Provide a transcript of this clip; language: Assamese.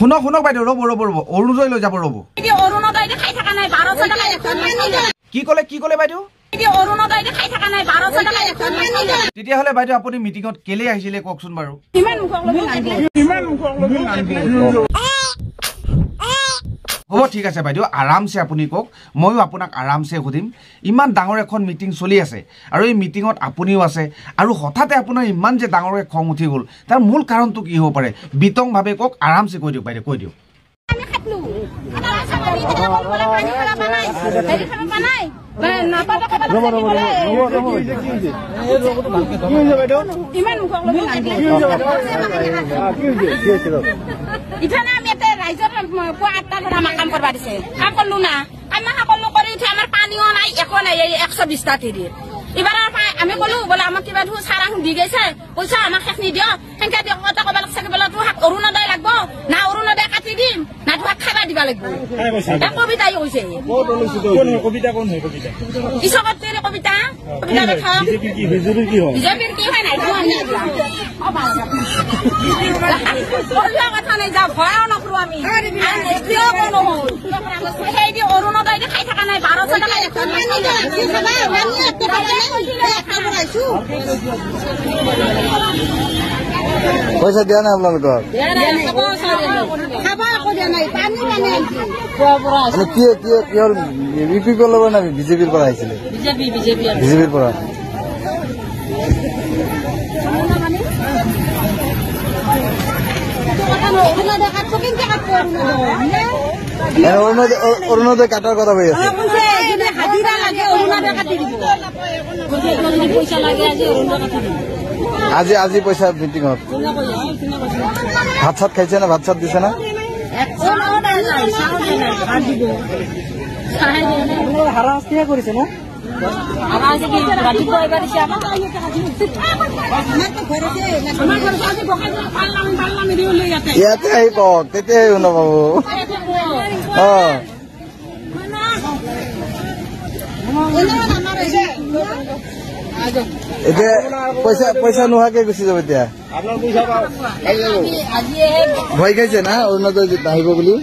শুনক শুনক বাইদেউ ৰ'ব ৰ'ব ৰ'ব অৰুণোদয় লৈ যাব ৰ'ব কি ক'লে বাইদেউ তেতিয়াহ'লে বাইদেউ আপুনি মিটিঙত কেলে আহিছিলে কওকচোন বাৰু হ'ব ঠিক আছে বাইদেউ আৰামছে আপুনি কওক ময়ো আপোনাক আৰামছে সুধিম ইমান ডাঙৰ এখন মিটিং চলি আছে আৰু এই মিটিঙত আপুনিও আছে আৰু হঠাতে আপোনাৰ ইমান যে ডাঙৰকৈ খং উঠি গ'ল তাৰ মূল কাৰণটো কি হ'ব পাৰে বিতংভাৱে কওক আৰামছে কৈ দিয়ক বাইদেউ কৈ দিয়ক কাম করবা দিছে কাম করলো না আমি সকলো করে উঠে আমার পানিও নাই একো নাই 120টা তিরি এবার আমি বলো বলে আমার কিবা ধু সারা দি গেছে পয়সা আমার শেষ নি দিও সেনকে দিও কথা কবা লাগছে বলে তো অৰুণোদয় লাগবো না অৰুণোদয় কাটি দিম না তো খাবা দিবা লাগবো কবিতাই হইছে কোন কবিতা কিসকত তেরে কবিতা লেখা বিজেপি কি হয় নাই তো আমি কথা নাই যা ভয়ও নকৰো আমি কিয় কোন হল সেই দি অৰুণোদয় খাই থাকা নাই 1200 টাকা এখন পয়সা দিয়া না আপনাদের বিজেপির পর বিজেপির পর অরুণোদয় কাটার কথা বলে আজি আজি পয়সা মিটিং ভাত চাত খাইছে না ভাত চাত দিছে না হারাশাস্তি করেছে না ইয়াতে আহি কওক তেতিয়াই শুনা পাব এতিয়া পইচা নোহোৱাকে গুচি যাব এতিয়া ভয় খাইছে না অৰুণোদয় আহিব বুলি